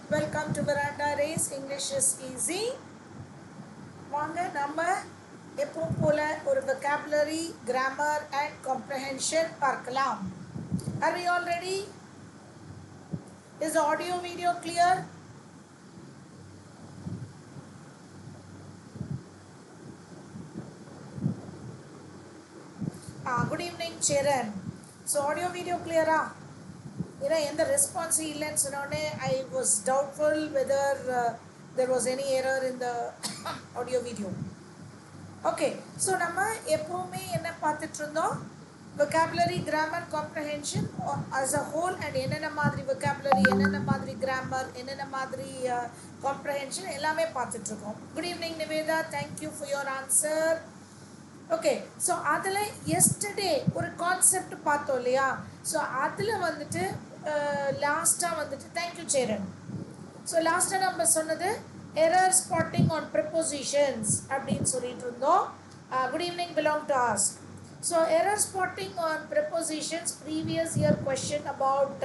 Welcome to Veranda Race. English is easy. வாங்க நம்ம எப்பவும் போல ஒரு vocabulary, grammar and comprehension பார்க்கலாம். Are we all ready? Is the audio video clear? Good evening, Charan. So audio video clear? In the response I was doubtful whether there was any error in the audio video. Okay, so நம்ம எப்பவுமே என்ன பார்த்துட்டு இருந்தோம், vocabulary, grammar, comprehension as a whole and என்னென்ன மாதிரி vocabulary, என்னென்ன மாதிரி grammar, என்னென்ன மாதிரி comprehension எல்லாமே பார்த்துட்டு இருக்கோம். Good evening, Niveda. Thank you for your answer. Okay, so அதில் yesterday ஒரு கான்செப்ட் பார்த்தோம் இல்லையா? ஸோ அதில் வந்துட்டு லாஸ்ட்டாக வந்துட்டு தேங்க்யூ சேரன். ஸோ லாஸ்ட்டாக நம்ம சொன்னது எரர் ஸ்பாட்டிங் ஆன் ப்ரிப்போசிஷன்ஸ் அப்படின்னு சொல்லிட்டு இருந்தோம். Good evening belong to ask. So error spotting on prepositions previous year question about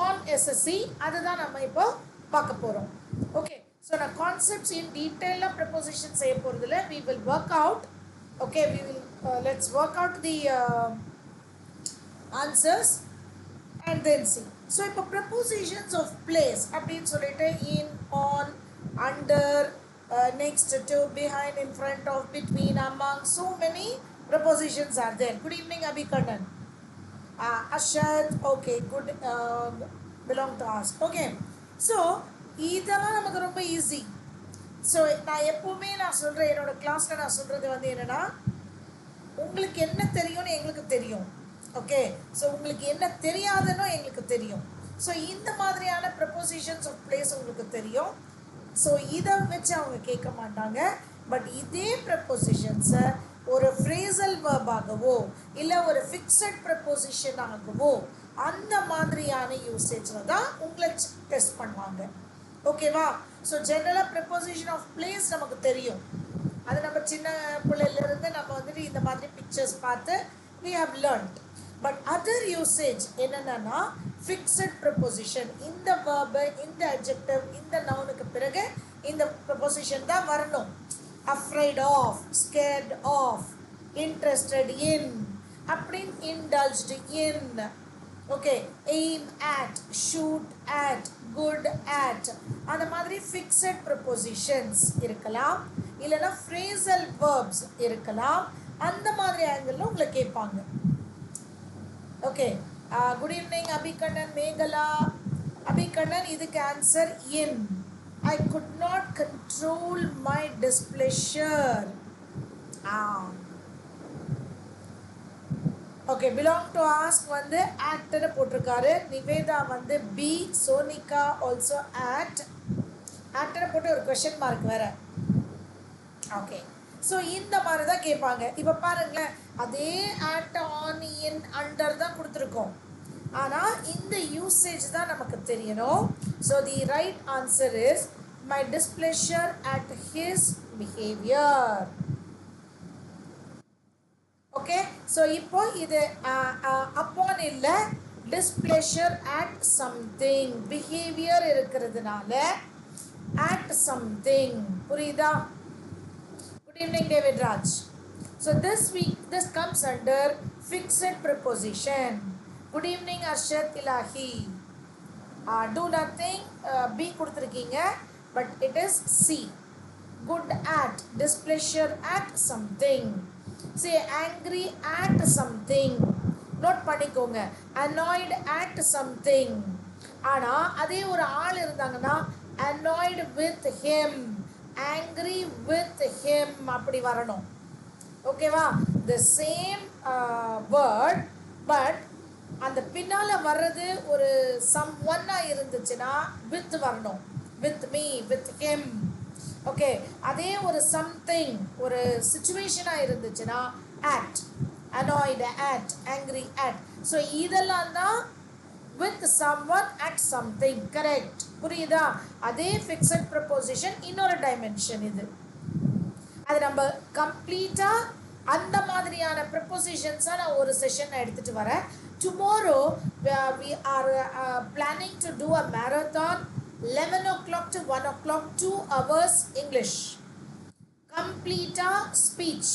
on SSC, அதுதான் நம்ம இப்போ பார்க்க போகிறோம். ஓகே, ஸோ நான் கான்செப்ட்ஸ் இன் டீட்டெயிலாக ப்ரிப்போசிஷன் செய்ய போகிறதுல we will work out. Okay, we will let's work out the answers and then see. So இப்போ prepositions of place அப்படின்னு சொல்லிட்டு in, on, under, next to, behind, in front of, between, among, so many prepositions are there. Good evening, Abhikandan. Ashad, okay, good, belong to us. Okay, so இதெல்லாம் நமக்கு ரொம்ப easy. So நான் எப்போவுமே நான் சொல்கிறேன், என்னோடய கிளாஸில் நான் சொல்கிறது வந்து என்னென்னா, உங்களுக்கு என்ன தெரியும்னு எங்களுக்கு தெரியும். ஓகே, ஸோ உங்களுக்கு என்ன தெரியாதுன்னு எங்களுக்கு தெரியும். ஸோ இந்த மாதிரியான ப்ரப்போசிஷன்ஸ் ஆஃப் பிளேஸ் உங்களுக்கு தெரியும். ஸோ இதை வச்சு அவங்க கேட்க மாட்டாங்க. பட் இதே ப்ரப்போசிஷன்ஸை ஒரு ஃப்ரேசல் வேர்பாகவோ இல்லை ஒரு ஃபிக்ஸட் ப்ரப்போசிஷன் ஆகவோ அந்த மாதிரியான யூசேஜில் தான் உங்களை டெஸ்ட் பண்ணுவாங்க. ஓகேவா? ஸோ ஜென்ரலாக ப்ரிப்போசிஷன் ஆஃப் பிளேஸ் நமக்கு தெரியும். அது நம்ம சின்ன பிள்ளையிலேருந்து நம்ம வந்துட்டு இந்த மாதிரி பிக்சர்ஸ் பார்த்து we have learned. But other usage என்னென்னா ஃபிக்ஸட் ப்ரிப்போசிஷன். இந்த வேர்பு, இந்த அட்ஜெக்டிவ், இந்த நவுனுக்கு பிறகு இந்த ப்ரிப்போசிஷன் தான் வரணும். afraid of, scared of, interested in, அப்படின்னு indulged in. Okay, aim at, shoot at, good at, அந்த மாதிரி ஃபிக்ஸட் ப்ரிப்போசிஷன்ஸ் இருக்கலாம், இல்லைனா ஃப்ரேசல் வேர்ப்ஸ் இருக்கலாம். அந்த மாதிரி ஆங்கிளில் உங்களை கேட்பாங்க. Okay, good evening Abhikannan, Megala. Abhikannan, இதுக்கு answer in. I could not control my displeasure. Okay, belong to ask வந்து ஆக்டரை போட்டிருக்காரு. நிவேதா வந்து பி, சோனிகா ஆல்சோ ஆக்ட். ஆக்டரை போட்டு ஒரு கொஷன் மார்க் வேறு. ஓகே, ஸோ இந்த மாதிரி தான் கேட்பாங்க. இப்போ பாருங்களேன், அதே ஆக்ட், ஆன், இன், அண்டர் தான் கொடுத்துருக்கோம். ஆனால் இந்த யூசேஜ் தான் நமக்கு தெரியணும். So the right answer is my displeasure at his behaviour. Okay, so இப்போ இது அப்பான் இல்லை, டிஸ்ப்ளஷர் அட் சம்திங், பிஹேவியர் இருக்கிறதுனால அட் சம்திங். புரியுதா? Good evening David Raj. So this comes under fixed preposition. Good evening Arshad Ilahi. do nothing, B கொடுத்துருக்கீங்க, but it is C. good at, displeasure at something. Say angry at something. Note பண்ணிக்கோங்க, annoyed at something. ஆனால் அதே ஒரு ஆள் இருந்தாங்கன்னா annoyed with him, angry with him அப்படி வரணும். ஓகேவா? the same word, but அந்த பின்னால் வர்றது ஒரு someone-ஆக இருந்துச்சுன்னா with வரணும். with me, with him. Okay, அதே ஒரு சம்திங், ஒரு சிச்சுவேஷனாக இருந்துச்சுன்னா at, annoyed at, angry at. So இதெல்லாம் தான் with someone at something. Correct? புரியுதா? அதே ஃபிக்ஸட் ப்ரப்போசிஷன் இன்னொரு டைமென்ஷன் இது. அது நம்ம கம்ப்ளீட்டாக அந்த மாதிரியான ப்ரப்போசிஷன்ஸாக நான் ஒரு செஷன் எடுத்துகிட்டு வரேன். Tomorrow we are planning to do a marathon 11 o'clock to 1 o'clock, 2 hours English. Complete a speech.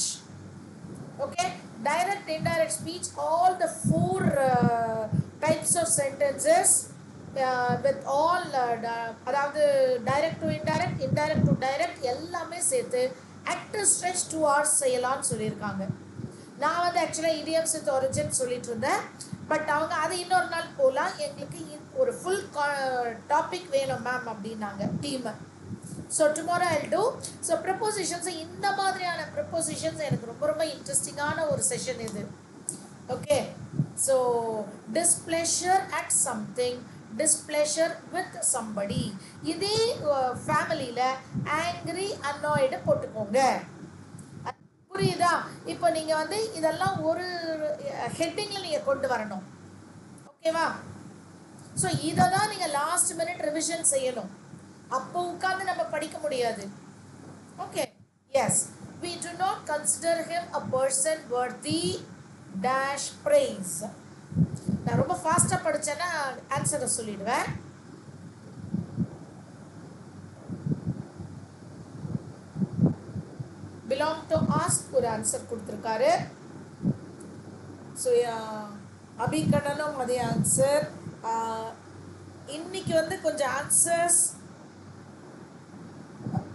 Okay, direct, indirect speech, all the four types of sentences with all அதாவது direct to indirect, indirect to direct எல்லாமே சேர்த்து active stretch 2 hours செய்யலாம்னு சொல்லியிருக்காங்க. நான் வந்து ஆக்சுவலாக idioms with origin சொல்லிட்டு இருந்தேன். பட் அவங்க அது இன்னொரு நாள் போகலாம், எங்களுக்கு ஒரு ஃபுல் டாபிக் வேணும் மேம் அப்படின்னாங்க டீமை. ஸோ டுமாரோ ஐல் டூ. ஸோ ப்ரப்போசிஷன்ஸ், இந்த மாதிரியான ப்ரப்போசிஷன்ஸ் எனக்கு ரொம்ப ரொம்ப இன்ட்ரெஸ்டிங்கான ஒரு செஷன் இது. Okay, so displeasure at something, displeasure with somebody, இதே ஃபேமிலியில் ஆங்க்ரி அன்னாய்டு போட்டுக்கோங்க. புரியுதா? இப்போ நீங்கள் வந்து இதெல்லாம் ஒரு ஹெட்டிங்கில் நீங்கள் கொண்டு வரணும். ஓகேவா? ஸோ இதை தான் நீங்கள் லாஸ்ட் மினிட் ரிவிஷன் செய்யணும். அப்போ உட்கார்ந்து நம்ம படிக்க முடியாது. Okay, yes, we do not consider him a person worthy dash praise. நான் ரொம்ப ஃபாஸ்ட்டாக படித்தேன்னா ஆன்சரை சொல்லிடுவேன். belong to ask ஒரு ஆன்சர் கொடுத்துருக்காரு. ஸோ அபிகண்ணனும் அதே ஆன்சர். இன்னைக்கு வந்து கொஞ்சம் ஆன்சர்ஸ்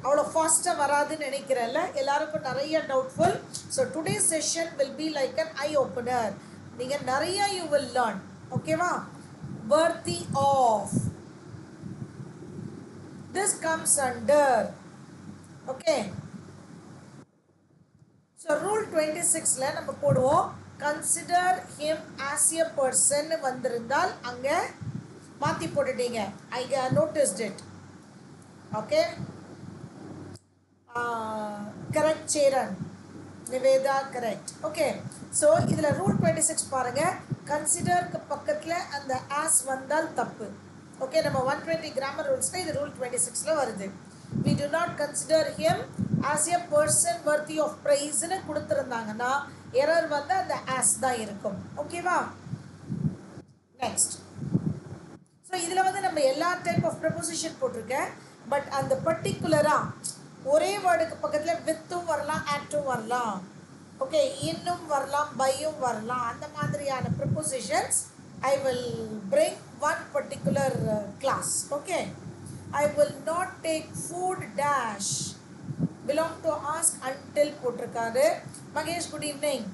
அவ்வளோ ஃபாஸ்ட்டாக வராதுன்னு நினைக்கிறேன்ல, எல்லாருக்கும் நிறைய doubtful. So today session will be like an eye opener. நீங்கள் நிறைய யூ வில் லேர்ன். ஓகேவா? worthy of, this comes under. Okay, so rule 26ல நம்ம போடுவோம் consider him as a person வந்திருந்தால் அங்கே மாற்றி போட்டுட்டீங்க. I noticed it. Okay, correct Cheran, Nivetha correct. Okay, so இதில் ரூல் 26 பாருங்கள். கன்சிடருக்கு பக்கத்தில் அந்த ஆஸ் வந்தால் தப்பு. ஓகே, நம்ம 120 கிராமர் ரூல்ஸில் இது ரூல் 26ல வருது. we do not consider him as a person worthy of praise னு கொடுத்துருந்தாங்கன்னா எரர் வந்து அந்த ஆஸ் தான் இருக்கும். ஓகேவா? நெக்ஸ்ட், ஸோ இதில் வந்து நம்ம எல்லா டைப் ஆஃப் ப்ரப்போசிஷன் போட்டிருக்கேன். பட் அந்த பர்டிகுலராக ஒரே வேர்டுக்கு பக்கத்தில் வித்தும் வரலாம், ஆக்டும் வரலாம். ஓகே, இன்னும் வரலாம், பையும் வரலாம். அந்த மாதிரியான prepositions I will bring one particular class. Okay, I will not take food dash belong to ask until போட்டிருக்காரு. Mahesh, good evening.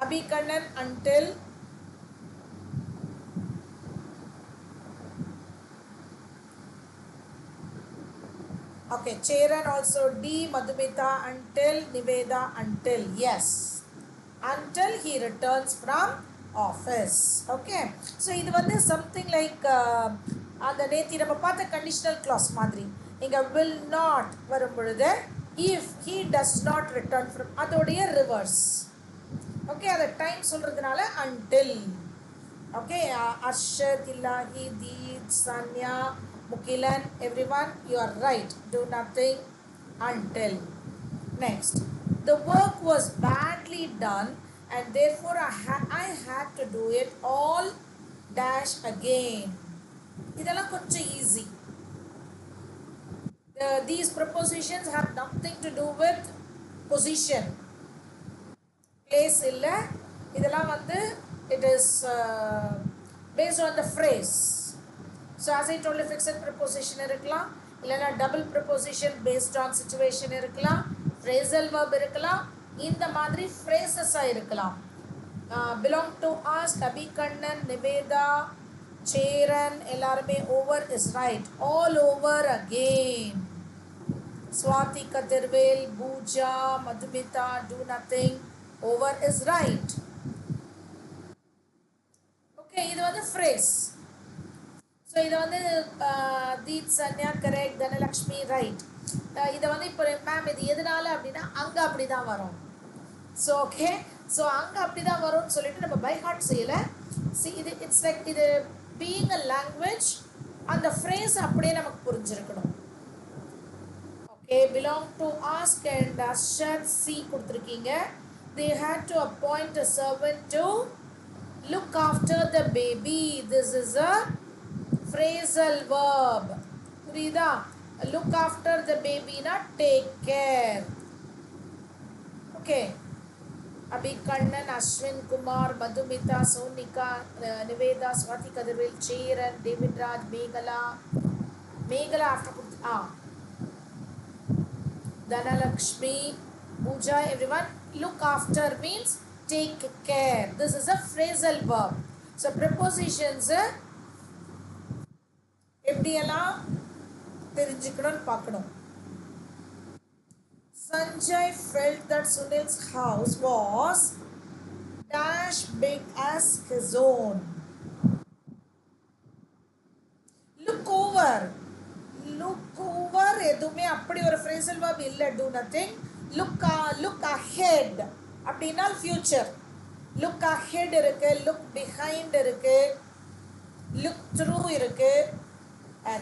Abikannan until. Okay, Cheran also D. Madhumita until. Niveda until. Yes, until he returns from office. Okay, so இது வந்து something like அந்த நேத்தி நம்ம பார்த்த conditional clause மாதிரி. இங்கே will not வரும் பொழுது if he does not return from அதோடைய ரிவர்ஸ். ஓகே, அதை டைம் சொல்கிறதுனால until. ஓகே, அர்ஷத், இல்லாஹி, தீத், Sanya, Mugilan, everyone you are right. Do nothing until. Next, the work was badly done and therefore I had to do it all dash again. இதெல்லாம் கொஞ்சம் easy. These prepositions have nothing to do with position. Place இல்லை. இதெல்லாம் வந்து it is based on the phrase. So as I told you, fixed preposition இருக்கலாம், இல்லைனா double preposition based on situation இருக்கலாம், phrasal verb இருக்கலாம், இந்த மாதிரி phrases-ஆக இருக்கலாம். belong to ask, அபிகண்ணன், Nivetha, Cheran எல்லாருமே over is right. all over again. Swathi, Kathirvel, Pooja, Madhumitha, do nothing, over is right. Okay, இது வந்து phrase. ஸோ இதை வந்து தீத், சன்யா கரெக்ட், தனலக்ஷ்மி ரைட். இதை வந்து இப்போ மேம் இது எதனால அப்படின்னா அங்கே அப்படி தான் வரும். ஸோ ஓகே, ஸோ அங்கே அப்படி தான் வரும்னு சொல்லிட்டு நம்ம பை ஹார்ட் செய்யலை. இது இட்ஸ் லைக் இது பீயிங் அ லாங்குவேஜ், அந்த ஃப்ரேஸ் அப்படியே நமக்கு புரிஞ்சிருக்கணும். Okay, belong to ask and usher C கொடுத்துருக்கீங்க. They had to appoint a servant to Look after the baby. This is a phrasal verb. புரியுதா? Look after the baby na take care. Okay. Abhi Kannan, Ashwin Kumar, Madhumita, Sonika, Niveda, Swati Kadirvel, Cheran, David Raj, Meghala. Meghala after Dhanalakshmi, Pooja, everyone. Look after means take care. This is a phrasal verb. So prepositions எப்படியெல்லாம் தெரிஞ்சுக்கணும்னு பார்க்கணும். Sanjay felt that Sunil's house was dash big as his own. Look over. Look over எதுவுமே அப்படி ஒரு phrasal verb இல்லை. Do nothing. Look ahead அப்படின்னா future. Look ahead இருக்கு. Look behind இருக்கு. Look through இருக்கு.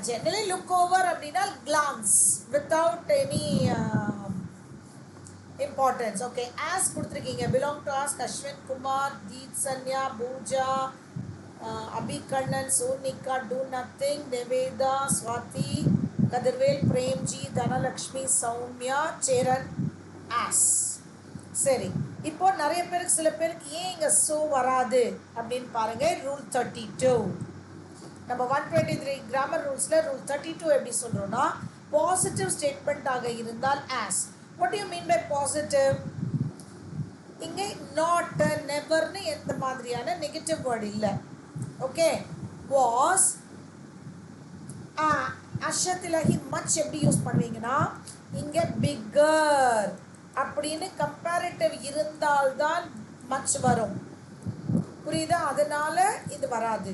Generally look over அப்படின்னா glance without any importance. Okay, as கொடுத்திருக்கீங்க belong to ask Ashwin Kumar, Deep Sanya, Pooja, Abhi Kannan, Sonika, do nothing, Neveda, Swati, Kadirvel, Premji, Dhanalakshmi, Soumya, Cheran, as. சரி, இப்போ நிறைய பேருக்கு சில பேருக்கு ஏன் இங்கே so வராது அப்படின்னு பாருங்க. ரூல் 32 நம்ம 123 கிராமர் ரூல்ஸில் ரூல் 32 எப்படி சொல்கிறோன்னா பாசிட்டிவ் ஸ்டேட்மெண்ட்டாக இருந்தால் as. What do you mean by positive? இங்கே not, neverன்னு எந்த மாதிரியான நெகட்டிவ் வேர்டு இல்லை. ஓகே, was அஷத்திலஹி மச் எப்படி யூஸ் பண்ணுவீங்கன்னா இங்கே பிக்கர் அப்படின்னு கம்பேரிட்டிவ் இருந்தால்தான் மச் வரும். புரியுதா? அதனால இது வராது.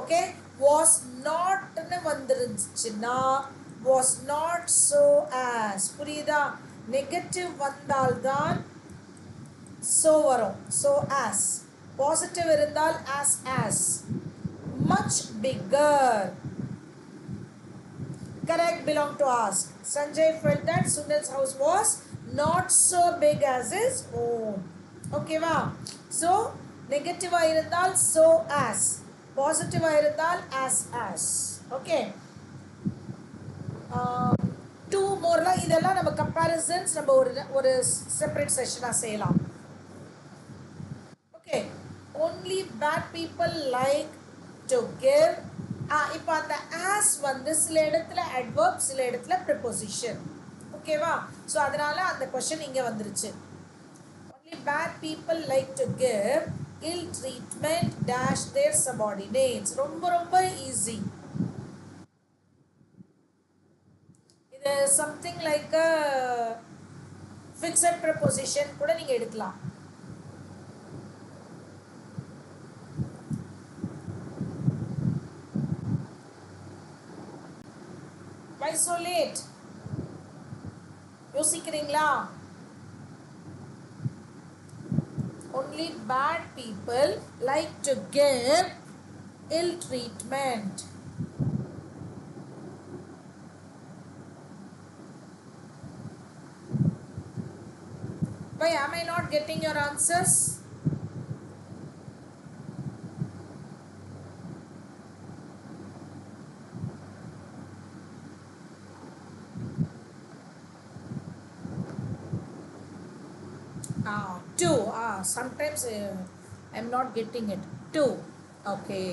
Okay, was notன்னு வந்துருந்துச்சுன்னா was not so as. புரியுதா? நெகட்டிவ் வந்தால்தான் so வரும். so as. பாசிட்டிவ் இருந்தால் as. much bigger. Correct, belong to ask. Sanjay felt that Sunil's house was not so big as his own. Okay va? So negative இருந்தால் so as, positive இருந்தால் as. Okay, two more la இதெல்லாம் நம்ம comparisons நம்ம ஒரு separate session செய்யலாம். Okay, only bad people like to give. இப்போ அந்த as வந்து சில இடத்துல adverb, சில இடத்துல preposition. ஓகேவா? ஸோ அதனால அந்த கொஸ்டின் இங்கே வந்துருச்சு. only bad people like to give ill treatment dash their subordinates. ரொம்ப ரொம்ப ஈஸி. இது something like a fixed preposition கூட நீங்க எடுக்கலாம். Why so late? யோசிக்கிறீங்களா? Only bad people like to give ill treatment. Why am I not getting your answers? Two. Sometimes I'm not getting it. Two. Okay.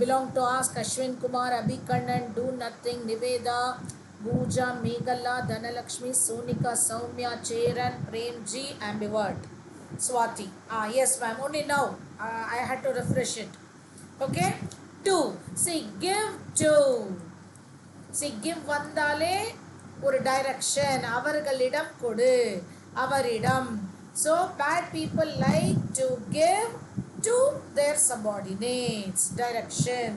Belong to ask Ashwin Kumar, Abhi Kannan, do nothing, Niveda, Pooja, Meghala, Dhanalakshmi, Sonika, Soumya, Cheran, Premji, ambivert. Swati. Yes ma'am, only now. I had to refresh it. Okay. Two. See, give to. See, give vandale ஒரு direction. அவர்களிடம் கொடு, அவரிடம். So bad people like to give to their subordinates. Direction.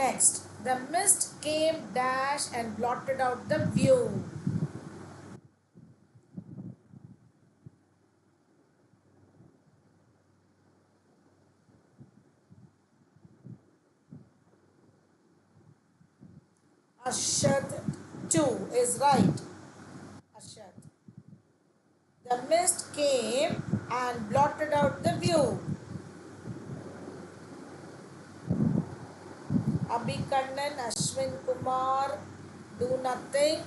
Next, the mist came dash and blotted out the view. Ashad 2 is right. The mist came and blotted out the view. Abhikannan, Ashwin Kumar do nothing.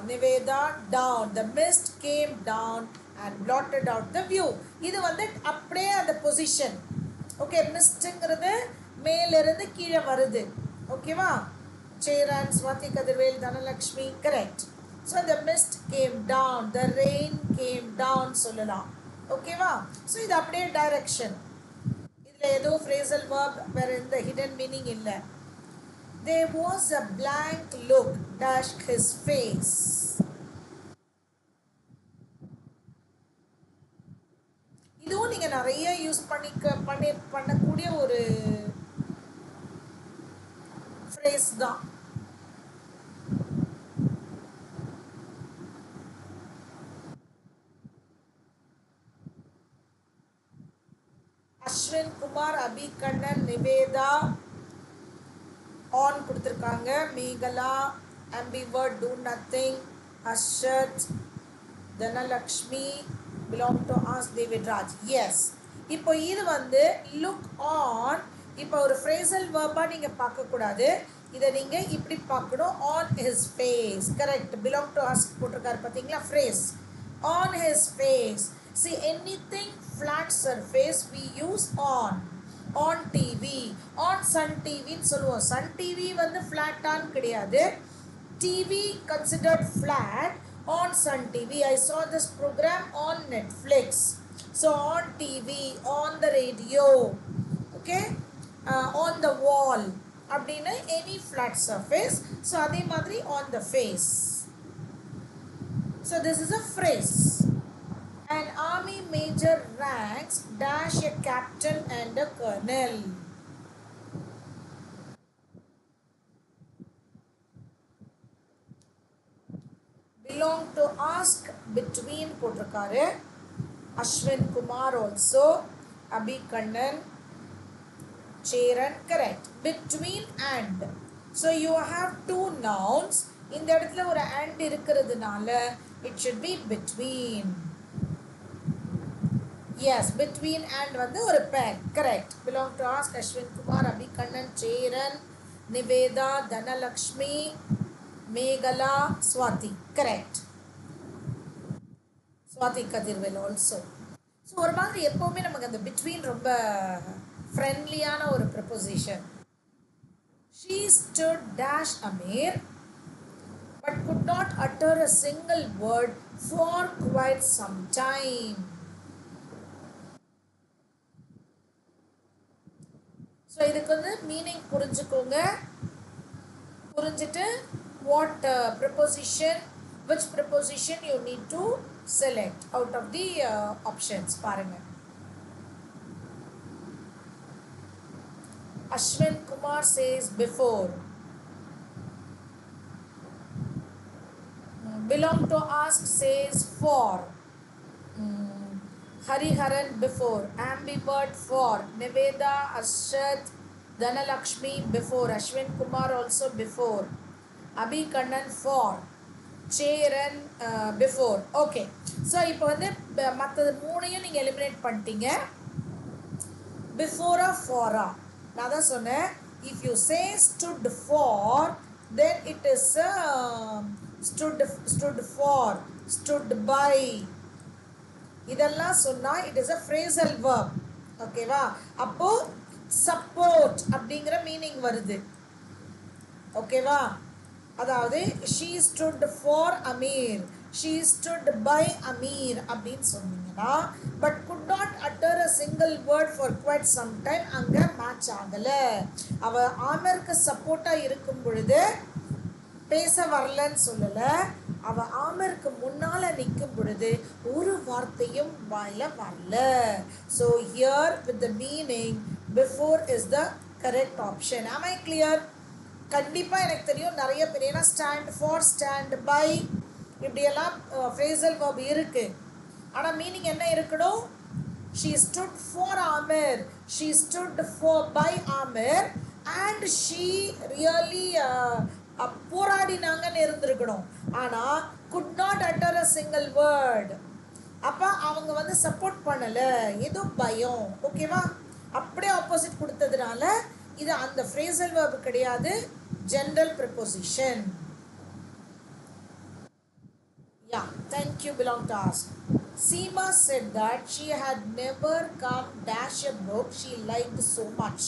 Niveda down. The mist came down and blotted out the view. இது வந்து அப்படியே அந்த position. Okay, மிஸ்ட்ங்கிறது மேல இருந்து கீழே வருது. ஓகேவா? Cheran, Swati, Kadirvel, Dhanalakshmi, correct. So the mist came down, the rain came down சொல்லலாம். ஓகேவா? So இது அப்படியே டைரக்ஷன். இதுல ஏதோ phrasal verb வேற இந்த hidden meaning இல்லை. There was a blank look dashed his face. இதுவும் நீங்க நிறைய யூஸ் பண்ணக்கூடிய ஒரு phrase தான். Ashwin Kumar, Abhikannan, Niveda on கொடுத்திருக்காங்க. Meghala, ambivert, do nothing. Ashat, Dhanalakshmi belong to us, David Raj. Yes. இப்போ இது வந்து look on. இப்போ ஒரு phrasal verb-ஆ நீங்க பார்க்க கூடாது. இதை நீங்க இப்படி பார்க்கணும். On his face. Correct. Belong to us போட்டிருக்காரு பார்த்தீங்களா? Phrase. On his face. See, anything flat surface we use on. On TV. On Sun TV ன்னு சொல்லுவோம். Sun TV வந்து flat-ஆன்னு கிடையாது. TV considered flat on Sun TV. I saw this program on Netflix. So on TV, on the radio, okay, on the wall. அப்படின்னா any flat surface. So அதே மாதிரி on the face. So this is a phrase. An army major ranks dash a captain and a colonel. Belong to ask between போட்டிருக்காரு. Ashwin Kumar also. Abhikannan, Cheran, correct. Between and. So you have two nouns. இந்த இடத்துல ஒரு and இருக்கிறதுனால it should be between. Yes, between and வந்து ஒரு pair. Correct. Belong to ask Ashwin Kumar, Abhikannan, Cheran, Niveda, Dhanalakshmi, Meghala, Swati. Correct. Swati Kadirvel also. So ஒரு மாதிரி எப்பவுமே நமக்கு அந்த between ரொம்ப ஃப்ரெண்ட்லியான ஒரு preposition. She stood dash Amir but could not utter a single word for quite some time. So இதுக்கு வந்து meaning புரிஞ்சுக்கோங்க. புரிஞ்சிட்டு what preposition, which preposition you need to select out of the options. பாருங்க. Ashwin Kumar says before. Belong to ask says for. Hariharan before. Ambivert for. Niveda, Ashat, Dhanalakshmi before. Ashwin Kumar also before. Abhikannan for. Cheran before. Okay. So இப்போ வந்து மற்றது மூணையும் நீங்கள் eliminate பண்ணிட்டீங்க. Before a for a. நான் தான் சொன்னேன். If you say stood for, then it is stood for, stood by. இதெல்லாம் சொன்னா it is a phrasal verb. ஓகேவா? அப்போ support அப்படிங்கிற மீனிங் வருது. ஓகேவா? அதாவது she stood for Amir, she stood by Amir அப்படின்னு சொன்னீங்கன்னா but could not utter a single word for quite some time, அங்க மேட்ச் ஆகல. அவ ஆமருக்கு சப்போர்ட்டா இருக்கும் பொழுது பேச வரலன்னு சொல்லல. அவ ஆமருக்கு முன்னால நிற்கும் பொழுது ஒரு வார்த்தையும் வாயில வரல. So here with the meaning before is the correct option. Am I clear? கண்டிப்பா எனக்கு தெரியும் நிறைய பேர் ஏன்னா ஸ்டாண்ட் ஃபார், ஸ்டாண்ட் பை இப்படியெல்லாம் phrasal verb இருக்கு. ஆனா மீனிங் என்ன இருக்கணும்? She stood for Amir, she stood for by Amir and she really போராடினாங்கன்னு இருந்திருக்கணும். ஆனா could not utter a single word. அப்போ அவங்க வந்து சப்போர்ட் பண்ணலை, ஏதோ பயம். ஓகேவா? அப்படியே ஆப்போசிட் கொடுத்ததுனால இது அந்த ஃப்ரேசல் verb கிடையாது, general preposition. Yeah, thank you belong to ask. Seema said that she had never come dash a book she liked so much.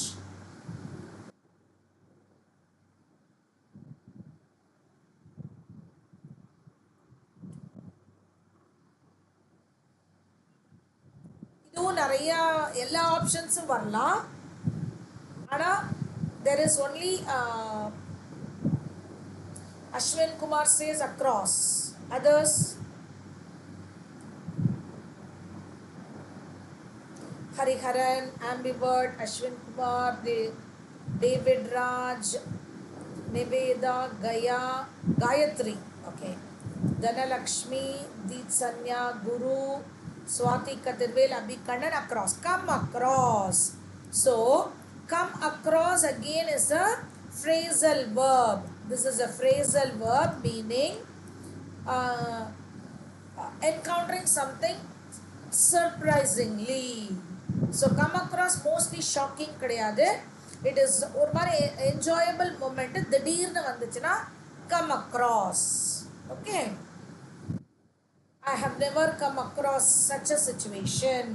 இதுவும் நிறைய எல்லா ஆப்ஷன்ஸும் வரலாம். ஆனால் there is only Ashwin Kumar says across. Others, Hariharan, ambivert, Ashwin Kumar, David Raj, Niveda, Gaya, Gayatri. Okay. Dhanalakshmi, Deet Sanya, Guru, Swati Kadirvel, Abhikandan, across. Come across. So, come across again is a phrasal verb. This is a phrasal verb meaning encountering something surprisingly. So, come across mostly shocking கிடையாது. It is ஒரு மாதிரி enjoyable moment. திடீர்னு வந்துச்சுன்னா come across. Okay. I have never come across such a situation.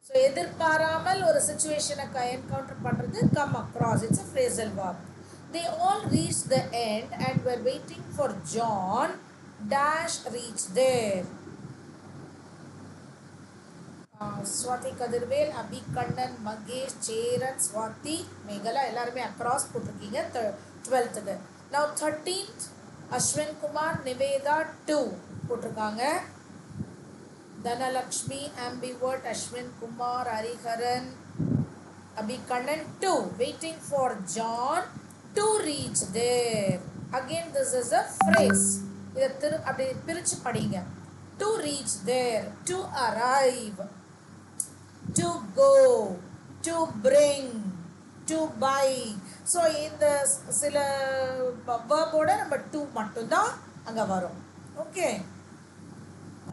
So, எதிர்பாராமல் ஒரு சிச்சுவேஷனை encounter பண்ணுறது come across. It's a phrasal verb. They all reached the end and were waiting for John dash reached there. Swati Kadirvel, Abhikandan, Magesh, Cheran, Swati, Meghala, எல்லாருமே across போட்டிருக்கீங்க 12th. Now 13th, Ashwin Kumar, Niveda 2 போட்டிருக்காங்க. Dhanalakshmi, ambivert, Ashwin Kumar, Hariharan, Abhikandan 2, waiting for John to reach there. Again, this is a phrase. இதை அப்படி பிரிச்சு படிங்க. To reach there, to arrive, to go, to bring, to buy. So, இந்த சில verb-ஓட நம்ம to மட்டும்தான் அங்க வரும். Okay.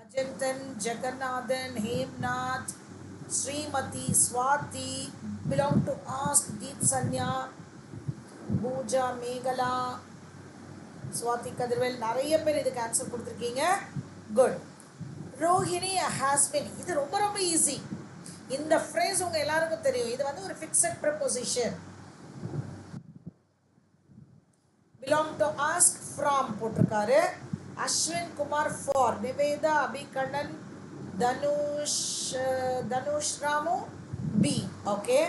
Ajantan, Jagannathan, Hemnath, Srimati, Swati belong to ask, Deep Sanya, Booja, Meghala, Swati Kadirvel, நிறைய பேர் இதுக்கு ஆன்சர் கொடுத்துருக்கீங்க. குட். ரோஹிணி ஹாஸ் பின், இது ரொம்ப ரொம்ப ஈஸி. இந்த ஃப்ரேஸ் உங்க எல்லாருக்கும் தெரியும். இது வந்து ஒரு fixed preposition. Belong to ask from போட்டிருக்காரு. Ashwin Kumar for, Nivetha, Abikannan, Dhanush Ramu B. Okay.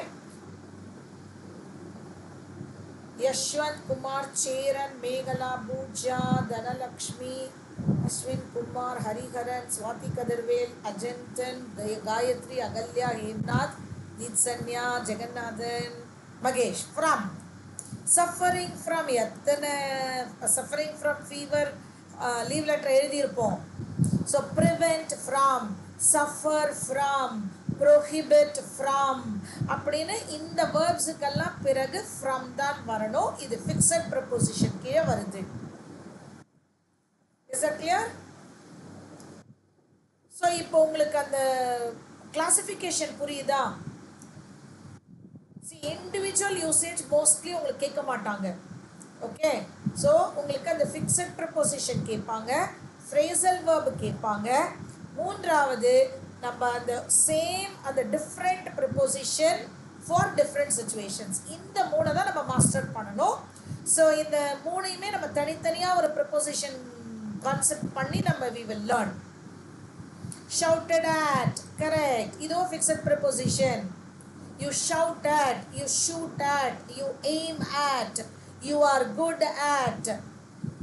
Yashwant Kumar, Cheran, Meghala, Booja, Dhanalakshmi, Ashwin Kumar, Hariharan, Swati Kadirvel, Ajantan, Gayatri, Agalya, Hemnath, Nitsanya, Jagannathan, Magesh. From. Suffering from suffering from fever, leave letter எழுதியிருப்போம். So, prevent from, suffer from, prohibit from அப்படின்னு இந்த வேர்ப்ஸுக்கெல்லாம் பிறகு from தான் வரணும். இது fixed preposition கீழே வருது. Is that clear? So, இப்போ உங்களுக்கு அந்த கிளாசிஃபிகேஷன் புரியுதா? See, individual usage mostly உங்களுக்கு கேட்க மாட்டாங்க. ஓகே. ஸோ உங்களுக்கு அந்த ஃபிக்ஸட் ப்ரப்போசிஷன் கேட்பாங்க, ஃப்ரேசல் verb கேட்பாங்க. மூன்றாவது நம்ம அந்த சேம் அந்த different preposition for different situations, இந்த மூணை தான் நம்ம மாஸ்டர் பண்ணணும். ஸோ இந்த மூணையுமே நம்ம தனித்தனியாக ஒரு ப்ரிப்போசிஷன் கான்செப்ட் பண்ணி நம்ம we will learn. Shouted at, correct, இதுவும் fixed preposition. You shout at, you shoot at, you aim at, you are good at.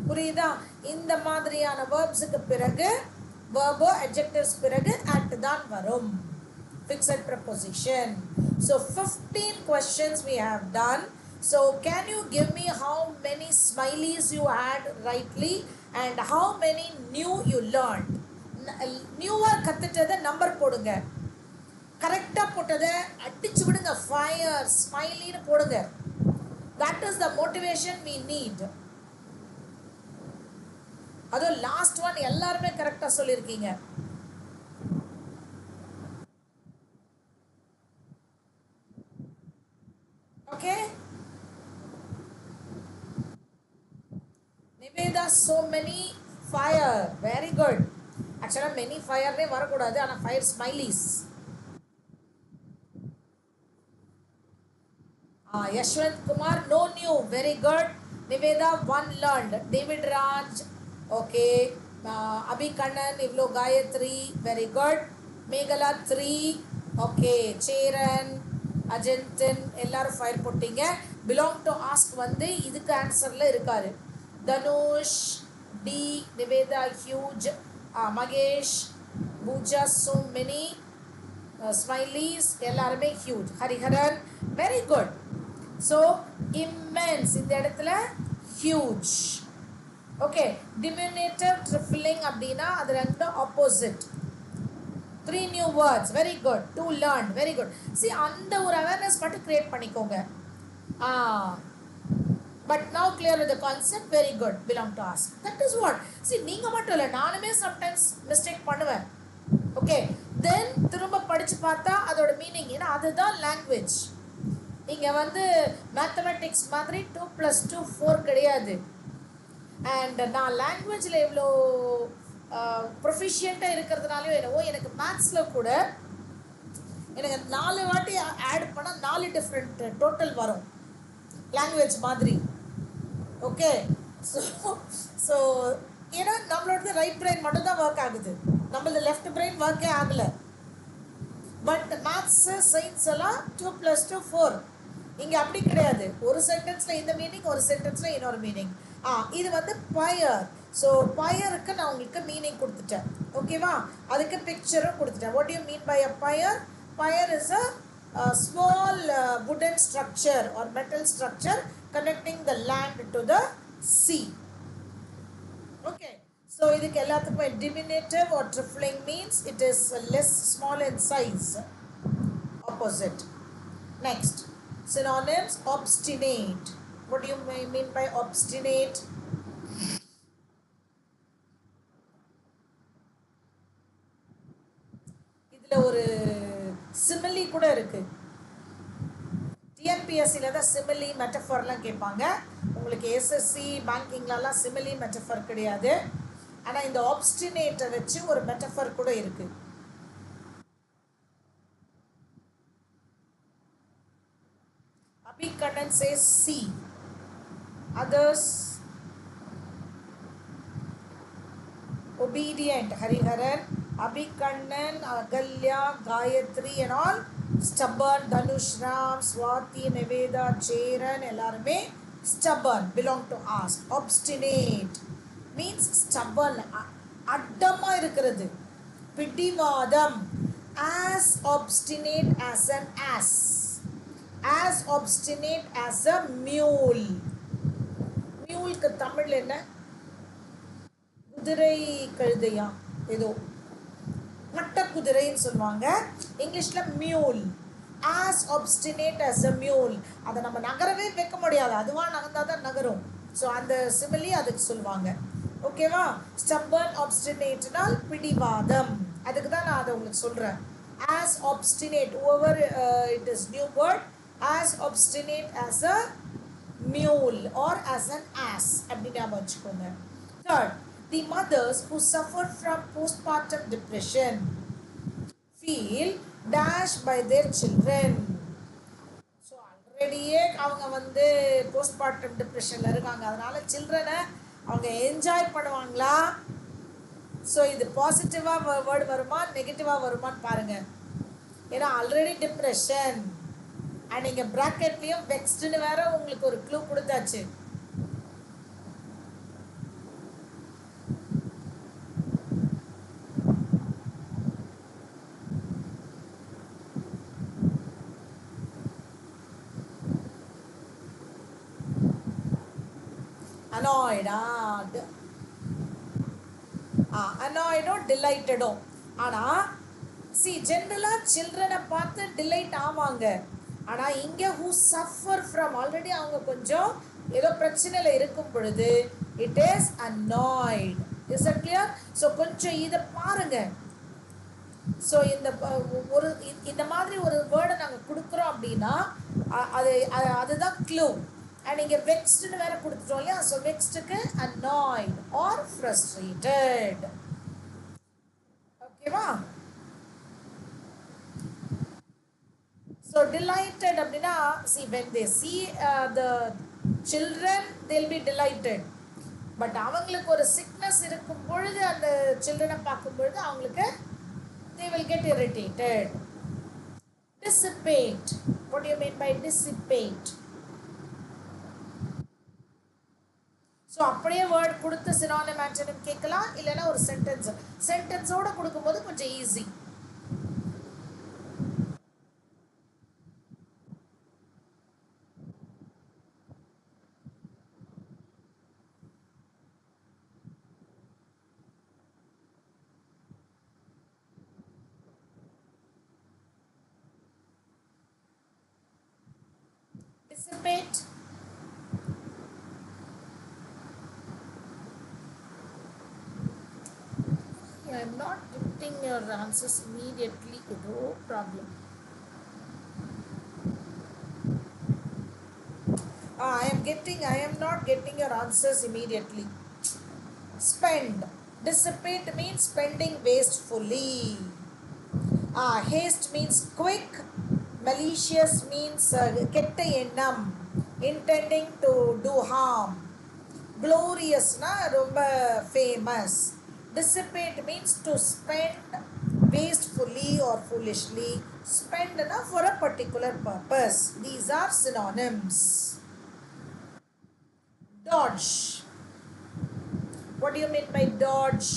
புரியுதா? இந்த மாதிரியான வேர்ப்ஸுக்கு பிறகு verb adjectives பிறகு at தான் வரும். Fixed preposition. So 15 questions we have done. So can you give me how many smileys you had rightly and how many new you learned? நியூவா கத்துட்டதை number போடுங்க. கரெக்டாக போட்டதை அடிச்சு விடுங்க. ஃபயர் ஸ்மைலின்னு போடுங்க. That is the motivation we need. அதோ last one எல்லாருமே கரெக்டா சொல்லிருக்கீங்க. Okay. Nivetha so many fire, very good. ஆக்சுவலா many fire நே வரக்கூடாது, ஆனா fire smileys. Yashwant Kumar, no new, very good. Niveda, one learned. David Raj, okay. Abhi Kannan, Ivlo Gayatri, very good. Meghala 3, okay. Cheran, Ajantan, எல்லாரும் file போட்டீங்க. Belong to ask வந்து இதுக்கு ஆன்சர்ல இருக்காரு. Danush, D, Niveda, huge. Magesh, Booja, so many. Smileys, எல்லாருமே huge. Hariharan, very good. So immense இந்த இடத்துல huge. Okay, diminutive, trifling அப்படினா அது ரெண்டு opposite. 3 new words, very good. 2 learned, very good. See அந்த ஒரு awareness மட்டும் create பண்ணிக்கோங்க. But now clear with the concept, very good. Belong to ask. That is what. See நீங்க மட்டும் இல்ல, நானுமே sometimes mistake பண்ணுவேன். Okay, then திரும்ப படிச்சு பார்த்தா அதோட மீனிங் ஏன்னா அதுதான் language. இங்க வந்து மேத்தமெட்டிக்ஸ் மாதிரி 2 + 2 4 கிடையாது. அண்ட் நான் லாங்குவேஜில் இவ்வளோ ப்ரொஃபிஷியண்ட்டாக இருக்கிறதுனாலையோ என்னவோ எனக்கு மேத்ஸில் கூட எனக்கு 4 வாட்டி ஆட் பண்ணால் 4 டிஃப்ரெண்ட் டோட்டல் வரும் லாங்குவேஜ் மாதிரி. ஓகே, ஸோ ஏன்னா நம்மளோட ரைட் பிரெயின் மட்டும் தான் ஒர்க் ஆகுது, நம்மளது லெஃப்ட் பிரெயின் ஒர்க்கே ஆகலை. பட் மேத்ஸு சயின்ஸ் எல்லாம் 2 + 2 4. இங்கே அப்படி கிடையாது, ஒரு சென்டென்ஸில் இந்த மீனிங், ஒரு சென்டென்ஸில் இன்னொரு மீனிங். இது வந்து பயர். ஸோ பயருக்கு நான் உங்களுக்கு மீனிங் கொடுத்துட்டேன். ஓகேவா, அதுக்கு பிக்சரும் கொடுத்துட்டேன். What you mean by a pyre? Pyre is a small wooden structure or metal structure connecting the land to the sea. Okay, so இதுக்கு எல்லாத்துக்குமே diminutive or trifling means it is less small in size, opposite. Next, synonyms, obstinate. What do you mean by obstinate? இதுல ஒரு simile கூட இருக்கு. டிஎன்பிஎஸ்சில தான் simile மெட்டஃபர்லாம் கேட்பாங்க. உங்களுக்கு SSC பேங்கிங்லலாம் simile metaphor கிடையாது. ஆனால் இந்த obstinate வச்சு ஒரு மெட்டஃபர் கூட இருக்கு. Abhikannan says C. Others obedient. Hariharan, Abhikannan, Agalya, Gayatri and all stubborn. Dhanush Ram, Swati, Niveda, Cheran எல்லாருமே stubborn, belong to ask. Obstinate means stubborn, அட்டமா இருக்கிறது, பிடிவாதம். As obstinate as an ass, as obstinate as a mule. மியூலுக்கு தமிழ்ல என்ன? குதிரை கழுதையா ஏதோ, மட்ட குதிரைன்னு சொல்லுவாங்க இங்கிலீஷ்ல மியூல். as obstinate as a mule, அதை நம்ம நகரவே வைக்க முடியாது, அதுவா நகர்ந்தா தான் நகரும். ஸோ அந்த சிமிலி அதுக்கு சொல்லுவாங்க. ஓகேவா, stubborn, obstinateனால் பிடிவாதம், அதுக்கு தான் நான் அதை உங்களுக்கு சொல்றேன். as obstinate, whoever it is new word, as obstinate as a mule or as an ass அப்படி ஞாபகம் வச்சுக்கோங்க. Third, the mothers who suffer from postpartum depression feel dashed by their children. So ஆல்ரெடியே அவங்க வந்து போஸ்ட்மார்ட்டம் டிப்ரெஷனில் இருக்காங்க, அதனால சில்ட்ரனை அவங்க என்ஜாய் பண்ணுவாங்களா? ஸோ இது பாசிட்டிவாக வேர்டு வருமா நெகட்டிவாக வருமானு பாருங்கள். ஏன்னா ஆல்ரெடி டிப்ரெஷன் அண்ட் இங்கே ப்ராக்கெட்லேயும் வெக்ஸ்டுன்னு வேற உங்களுக்கு ஒரு க்ளூ கொடுத்தாச்சு. அனாய்டோ டிலைட்டடோ. ஆனால் சி ஜென்ரலாக சில்ட்ரனை பார்த்து டிலைட் ஆவாங்க. ஆனால் இங்கே ஹூ சஃபர் ஃப்ரம், ஆல்ரெடி அவங்க கொஞ்சம் ஏதோ பிரச்சனையில் இருக்கும் பொழுது it is annoyed. Is that clear? So கொஞ்சம் இத பாருங்க. So இந்த மாதிரி ஒரு வேர்டை நாங்க கொடுக்குறோம் அப்படின்னா அதுதான் clue. And இங்க vexed னு வேற கொடுத்துட்டோம் இல்லையா? So vexed க்கு annoyed or frustrated. ஓகேவா? So delighted அப்படின்னா see when they see the children they'll be delighted. But அவங்களுக்கு ஒரு sickness இருக்கும் பொழுது அந்த children பார்க்கும் பொழுது அவங்களுக்கு they will get irritated. Dissipate. What do you mean by dissipate? So அப்படியே word கொடுத்து synonym antonym கேட்கலாம் இல்லனா ஒரு sentence ஓட கொடுக்கும்போது கொஞ்சம் easy. Dissipate. I am not getting your answers immediately. No problem. I am not getting your answers immediately. Spend. Dissipate means spending wastefully. Haste means quick. Malicious means ketta ennam, intending to do harm. Glorious na romba famous. Dissipate means to spend wastefully or foolishly. Spend for a particular purpose. These are synonyms. Dodge. What do you mean by dodge?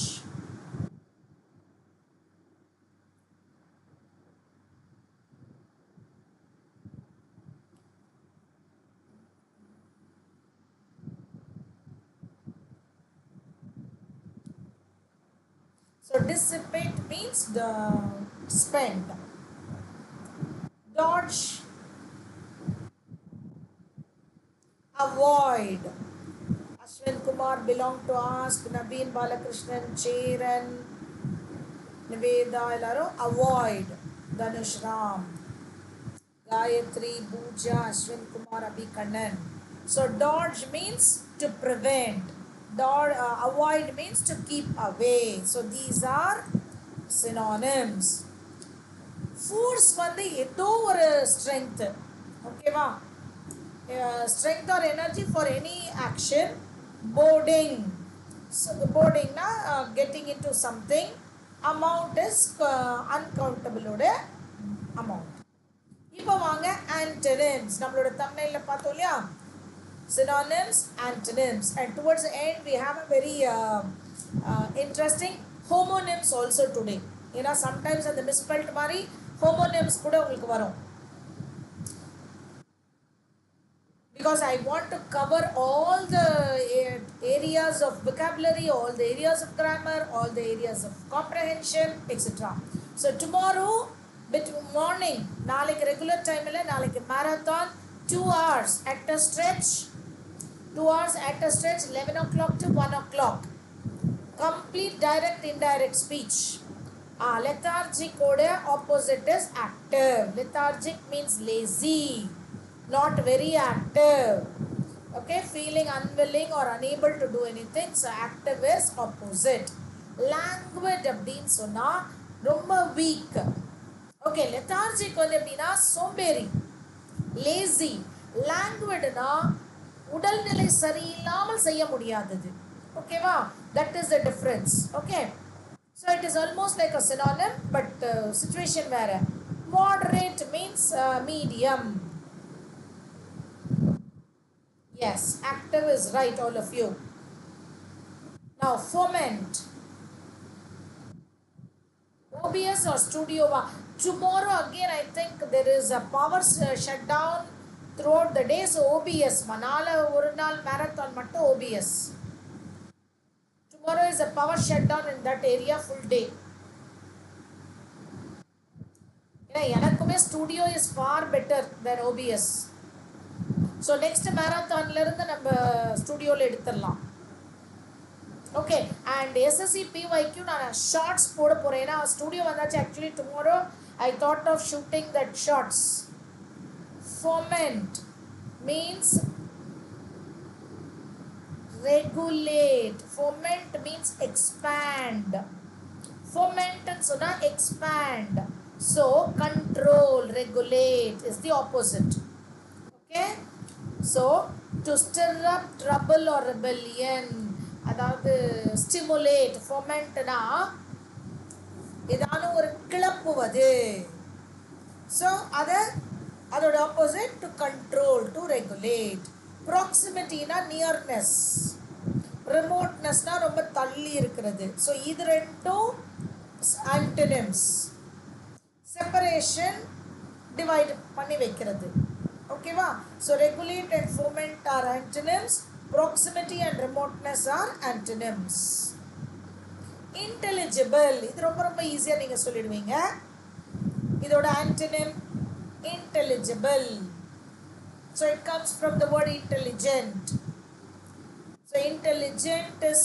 So dissipate means the spend. Dodge. Avoid. Ashwin Kumar belong to ask. Nabeen Balakrishnan, Cheran, Niveda, Elaro. Avoid. Dhanush Ram, Gayatri, Booja, Ashwin Kumar, Abhi Kannan. So dodge means to prevent. Avoid means to keep away. So these are synonyms. Force வந்து ஏதோ ஒரு strength. ஓகேவா? Strength or energy for any action. Boarding. So the boarding na getting into something. Amount is uncountable amount. இப்போ வாங்க antonyms. நம்மளோட thumbnail பார்த்தோம் இல்லையா? Synonyms, antonyms, and towards the end we have a very interesting homonyms also today. Sometimes அந்த misspelled மாதிரி homonyms கூட உங்களுக்கு வரும். Because I want to cover all the areas of vocabulary, all the areas of grammar, all the areas of comprehension, etc. So tomorrow between morning நாளைக்கு regular time இல்ல நாளைக்கு marathon 2 hours at a stretch. 2 hours at a stretch, 11 o'clock to 1 o'clock. Complete direct indirect speech. Lethargic opposite is active. Lethargic means lazy, not very active. Okay, feeling unwilling or unable to do anything. So active is opposite. Languid அப்படினு சொன்னா ரொம்ப weak. Okay, lethargic வந்து எப்படின்னா சோம்பேறி, lazy. Languid னா உடல்நிலை சரியில்லாமல் செய்ய முடியாதது. ஓகேவா? That is the difference. Okay. So it is almost like a synonym, but situation வேற. Moderate means medium. Yes, active is right, all of you. Now foment. OBS or Studio One. Tomorrow again I think there is a power shutdown throughout the day. So OBS. Manala ஒரு நாள் marathon மட்டும் OBS. Tomorrow is a power shutdown in that area full day. எனக்குமே Studio is far better than OBS. So next marathonல இருந்து நம்ம Studioல எடுத்துடலாம். Okay, and SSC PYQ நான் shorts போட போறேன். ஏன்னா ஸ்டுடியோ வந்தாச்சு. Actually tomorrow I thought of shooting that shorts. Foment means regulate. Foment means expand. Foment and sona expand. So control, regulate is the opposite. Okay, so to stir up trouble or rebellion, அதாவது stimulate. Fomentனா ஏதான ஒரு கிளப்புவது. So அதோட opposite to control, to regulate. Proximity na nearness. Remoteness na ரொம்ப தள்ளி இருக்கிறது. So இது ரெண்டும் antonyms. Separation divide பண்ணி வைக்கிறது. ஓகேவா? So regulate and foment are antonyms. Proximity and remoteness are antonyms. Intelligible இது ரொம்ப ரொம்ப ஈஸியா நீங்க சொல்லிடுவீங்க. இதோட antonym intelligible. So it comes from the word intelligent. So intelligent is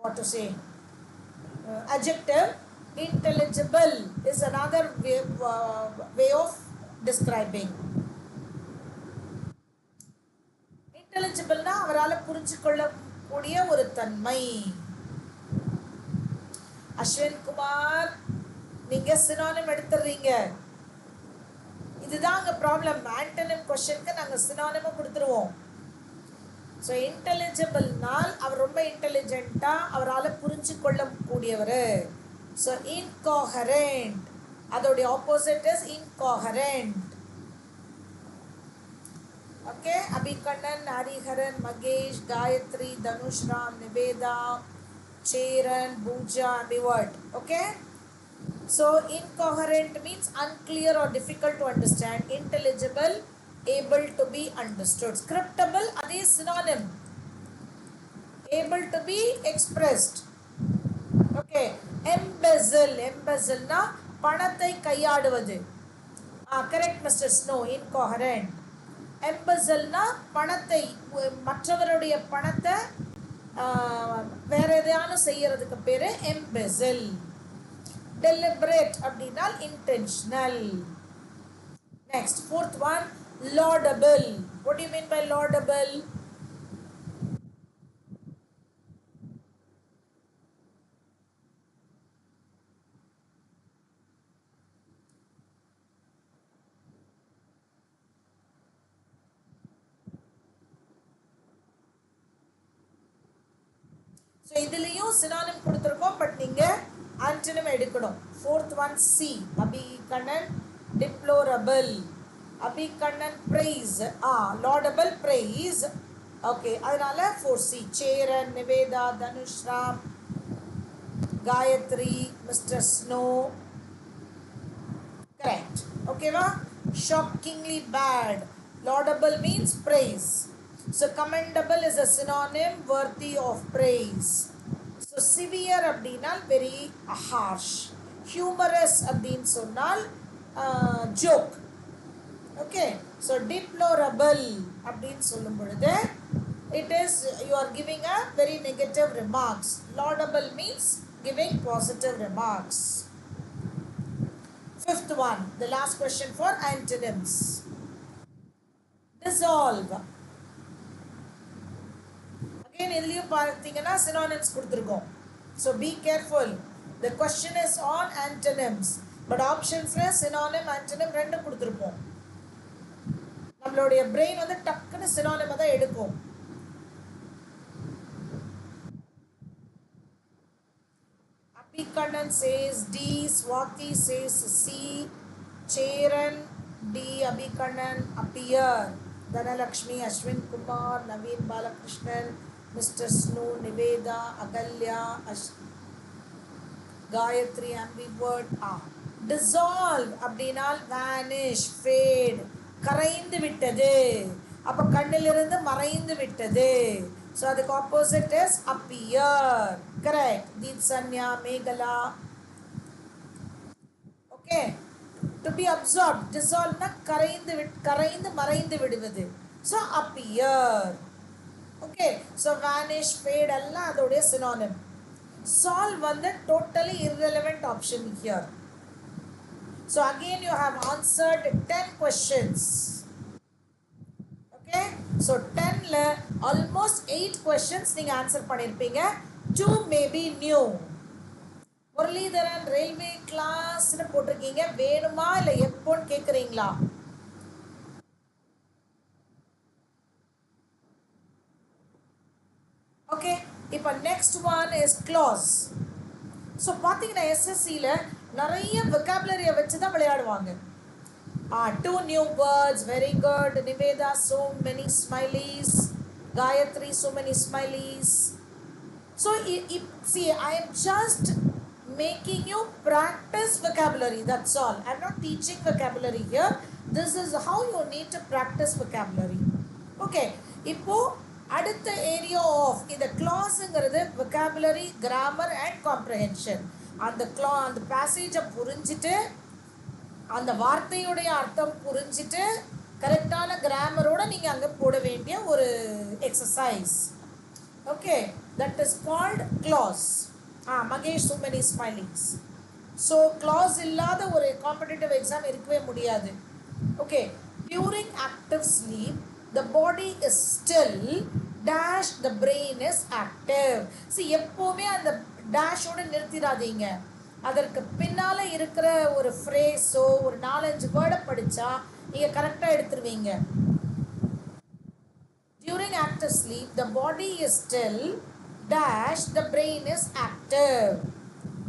what to say? Adjective. Intelligible is another way of describing. Intelligible na அவரால புரிஞ்சிக்கொள்ளக்கூடிய ஒரு தன்மை. அஸ்வின் குமார் நீங்க சினோனிம் எடுத்துறீங்க. இதுதான் அங்க ப்ராப்ளம். ஆன்டனிம் क्वेश्चनக்கு நாங்க சினோனிம் கொடுத்துருவோம். ஸோ இன்டெலிஜிபிள்னால் அவர் ரொம்ப இன்டெலிஜென்ட்டா அவரால் புரிஞ்சு கொள்ளக்கூடியவர். ஸோ இன்கோஹரண்ட் அதோடைய opposite is incoherent. Okay, Abikannan, Hariharan, Mahesh, Gayathri, Dhanush Ram, Nivetha, Cheran, Pooja, அபிவர்ட். Okay, so incoherent means unclear or difficult to understand. Intelligible, able to be understood. Scriptable adhe synonym, able to be expressed. Okay, embezzle, embezzle na பணத்தை கையாடுவது. Correct Mr. Snow, incoherent. Embezzle na பணத்தை மற்றவருடைய பணத்தை வேற எதையானு செய்யறதுக்கு பேரு embezzle. Deliberate அப்படினால் intentional. Next, fourth one, laudable. What do you mean by laudable? So இதுலயும் synonym கொடுத்திருக்கோம், பட் நீங்க antonym எடுக்கணும். Fourth one, C. அபிகண்ணன், deplorable. அபிகண்ணன், praise. Laudable, praise. Okay, அதனால 4C. Cheran, Nivetha, Dhanush Ram, Gayatri, Mr. Snow. Correct. Okay va? Shockingly bad. Laudable means praise. So commendable is a synonym worthy of praise. So severe அப்படினால் very harsh. Humorous அப்படின்னு சொன்னால் joke. Okay, so deplorable அப்படின்னு சொல்லும் பொழுது it is you are giving a very negative remarks. Laudable means giving positive remarks. Fifth one, the last question for antonyms. Dissolve. Again இதுலயும் பார்த்தீங்கன்னா synonyms கொடுத்திருக்கோம். So be careful. The question is on antonyms, but optionsல synonym, antonym ரெண்டும் கொடுத்திருப்போம். நம்மளுடைய brain வந்து டக்குன்னு synonym தான் எடுக்கும். Abhikannan says D, Swati says C, Cheran D, Abhikannan, appear. Dhanalakshmi, Ashwin Kumar, Naveen Balakrishnan, Mr. Snow, Niveda, Agalya, Gayatri, ambivert. Dissolve அப்படினால் vanish, fade, கரைந்து விட்டது. அப்ப கண்ணிலிருந்து மறைந்து விட்டது. So the opposite is appear. Correct. Deep Sanya, Meghala. Okay. To be absorbed. Dissolve na கரைந்து மறைந்து விடுவது. So appear. Okay, so vanish, fade எல்லாம் அதோடைய synonym. Solve வந்து totally irrelevant option here. So again you have answered 10 questions. Okay, so 10 ல almost 8 questions நீங்க answer பண்ணிருப்பீங்க. 2 may be new. Muralidharan railway கிளாஸ்னு போட்டிருக்கீங்க, வேணுமா இல்ல எப்போன்னு கேக்குறீங்களா? Okay, இப்போ next one is clause. So பார்த்தீங்கன்னா எஸ்எஸ்சியில் நிறைய vocabulary வச்சு தான் விளையாடுவாங்க. 2 new words, very good. Niveda, so many smileys. Gayatri, so many smileys. So see, I am just making you practice vocabulary, that's all. I am not teaching vocabulary here. This is how you need to practice vocabulary. Okay, இப்போ அடுத்த area of இந்த கிளாஸ்ங்கிறது vocabulary, grammar and comprehension. அந்த பேசேஜை புரிஞ்சுட்டு அந்த வார்த்தையுடைய அர்த்தம் புரிஞ்சுட்டு கரெக்டான கிராமரோட நீங்கள் அங்கே போட வேண்டிய ஒரு exercise. Okay, that is called class. Mahesh, so many smileys. So class இல்லாத ஒரு காம்படிட்டிவ் எக்ஸாம் இருக்கவே முடியாது. Okay, during active sleep the body is still dash the brain is active. See, எப்போவுமே அந்த டேஷோட நிறுத்திடாதீங்க. அதற்கு பின்னால் இருக்கிற ஒரு ஃப்ரேஸோ ஒரு 4-5 வேர்டை படித்தா நீங்கள் கரெக்டாக எடுத்துருவீங்க. During active sleep the body is still dash the brain is active.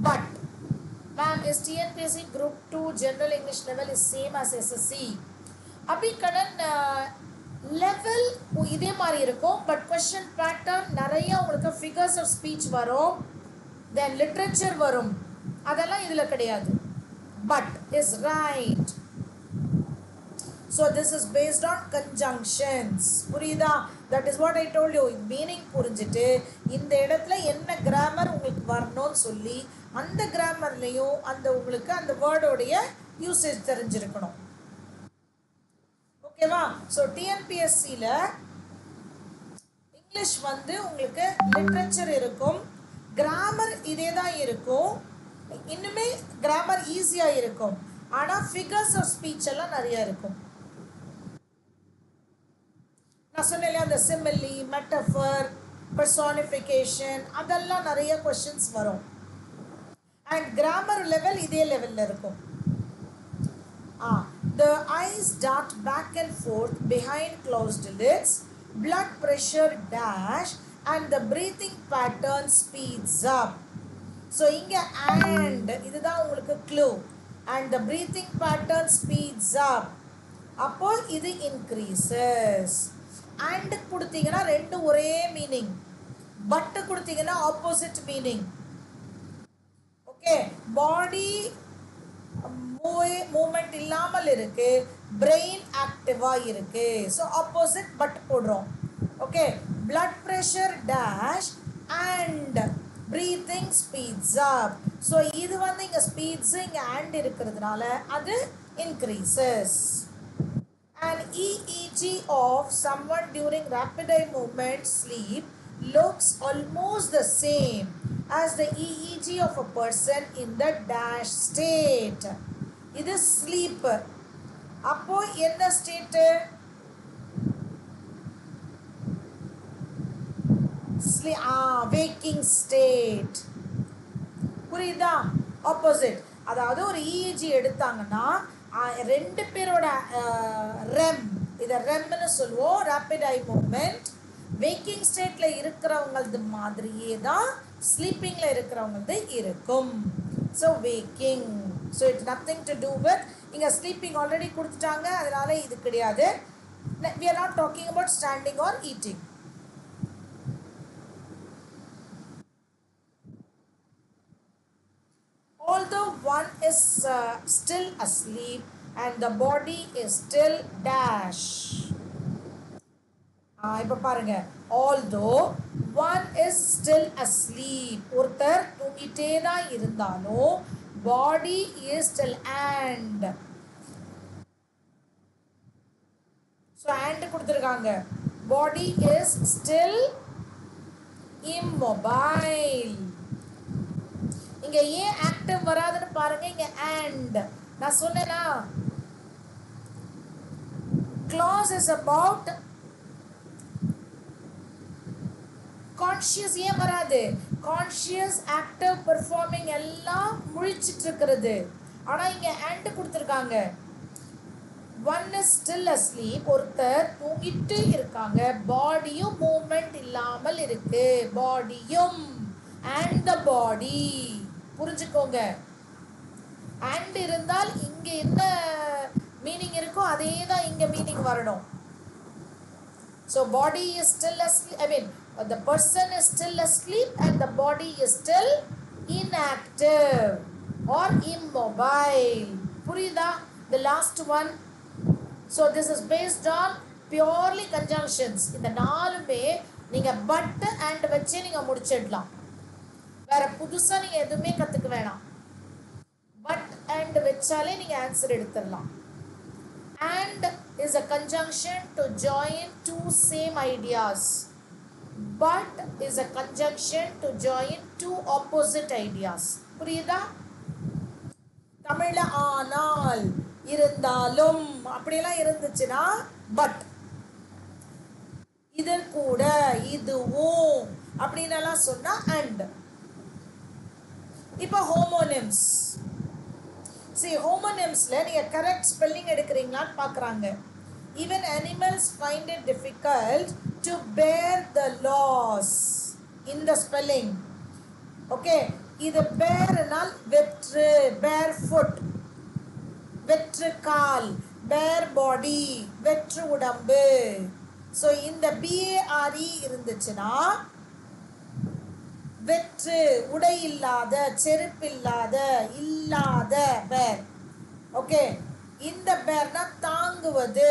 But ma'am, is TNPSC group 2 general English level is same as SSC? அபிகடன் லெவல் இதே மாதிரி இருக்கும். பட் கொஸ்டின் பேட்டர்ன் நிறைய உங்களுக்கு ஃபிகர்ஸ் ஆஃப் ஸ்பீச் வரும், தென் literature வரும், அதெல்லாம் இதில் கிடையாது. But is right. So this is based on conjunctions. புரியுதா? That is what I told you. Meaning புரிஞ்சுட்டு இந்த இடத்துல என்ன கிராமர் உங்களுக்கு வரணும்னு சொல்லி அந்த கிராமர்லேயும் அந்த உங்களுக்கு அந்த வேர்டோடைய யூசேஜ் தெரிஞ்சிருக்கணும். ஓகேவா? ஸோ டிஎன்பிஎஸ்சியில் இங்கிலீஷ் வந்து உங்களுக்கு லிட்ரேச்சர் இருக்கும், கிராமர் இதே தான் இருக்கும், இன்னுமே கிராமர் ஈஸியாக இருக்கும். ஆனால் ஃபிகர்ஸ் ஆஃப் ஸ்பீச் எல்லாம் நிறையா இருக்கும். நான் சொன்னேன் இல்லையா, அந்த சிமிலி, மெட்டஃபர், பர்சானிஃபிகேஷன், அதெல்லாம் நிறைய கொஸ்டின்ஸ் வரும். அண்ட் கிராமர் லெவல் இதே லெவலில் இருக்கும். The eyes dart back and forth behind closed lids, blood pressure dash and the breathing pattern speeds up. So இங்க and இதுதான் உங்களுக்கு clue. And the breathing pattern speeds up. அப்போ இது increases. And கொடுத்தீங்கன்னா ரெண்டு ஒரே மீனிங், பட் கொடுத்தீங்கன்னா opposite meaning. Okay, பாடி moment இல்லாமல் இருக்கு, பிரெயின் ஆக்டிவாக இருக்கு. ஸோ ஆப்போசிட் பட் போடுறோம். Okay, blood pressure dash and breathing speeds up. So இது வந்து இங்கே ஸ்பீட்ஸ் இங்கே அண்ட் இருக்கிறதுனால அது increases. An EEG of someone during rapid eye movement sleep looks almost the same as the EEG of a person in the dash state. இது sleep. அப்போ என்ன state? Waking state. புரியுதா? ஆப்போசிட். அதாவது ஒரு EEG எடுத்தாங்கன்னா ரெண்டு பேரோட ரெம், இதை ரெம்னு சொல்லுவோம், ரேப்பிட் ஐ மூமெண்ட். வேக்கிங் ஸ்டேட்டில் இருக்கிறவங்களது மாதிரியே தான் ஸ்லீப்பிங்கில் இருக்கிறவங்களது இருக்கும். So waking. So it's nothing to do with, இங்கே ஸ்லீப்பிங் ஆல்ரெடி கொடுத்துட்டாங்க, அதனால இது கிடையாது. we are not talking about standing or eating. Although one is still asleep and the body is still dash. இப்போ பாருங்க, although one is still asleep, ஒருத்தர் தூங்கிட்டே தான் இருந்தாலும் body is still and. So and கொடுத்துருக்காங்க. body is still immobile. இங்க ஏன் active வராதுன்னு பாருங்க. இங்க and நான் சொன்னேனா clause is about கான்ஷியஸ். ஏன் வராது? கான்ஷியஸ் ஆக்டிவ் பெர்ஃபார்மிங் எல்லாம் முழிச்சிட்டு இருக்கிறது. ஆனா இங்க and கொடுத்துருக்காங்க. ஒன் இஸ் ஸ்டில் அஸ்லீப், ஒருத்தர் தூங்கிட்டு இருக்காங்க, பாடியும் மூவ்மெண்ட் இல்லாமல் இருக்கு. பாடியும் and the body புரிஞ்சுக்கோங்க. and இருந்தால் இங்க என்ன மீனிங் இருக்கோ அதே தான் இங்க மீனிங் வரணும். So body is still asleep, I mean the person is still asleep and the body is still inactive or immobile. புரியுதா? The last one. So this is based on purely conjunctions. இந்த நாலுமே நீங்க but and வச்சு நீங்க முடிச்சிடலாம். வேற புதுசா நீங்க எதுவுமே கத்துக்க வேணாம். but and வச்சாலே நீங்க ஆன்சர் எடுத்துடலாம். and is a conjunction to join two same ideas. but is a conjunction to join two opposite ideas. புரியுதா? தமிழ்ல ஆனால், இருந்தாலும் அப்படியெல்லாம் இருந்துச்சுன்னா but, இது கூட, இதுவும் அப்படின்னெல்லாம் சொன்னா and. இப்போ ஹோமோனிம்ஸ். see homonymsல நீங்க கரெக்ட் ஸ்பெல்லிங் எடுக்கிறீங்களான்னு பார்க்குறாங்க. even animals find it difficult to bear the loss in the spelling. okay, இது bearனால் வெற்று, barefoot, வெற்று கால், bare body, வெற்று உடம்பு. ஸோ இந்த BARE இருந்துச்சுன்னா வெற்று, உடை இல்லாத, செருப்பில்லாத, இல்லாத பேர். ஓகே, இந்த பேர்னா தாங்குவது,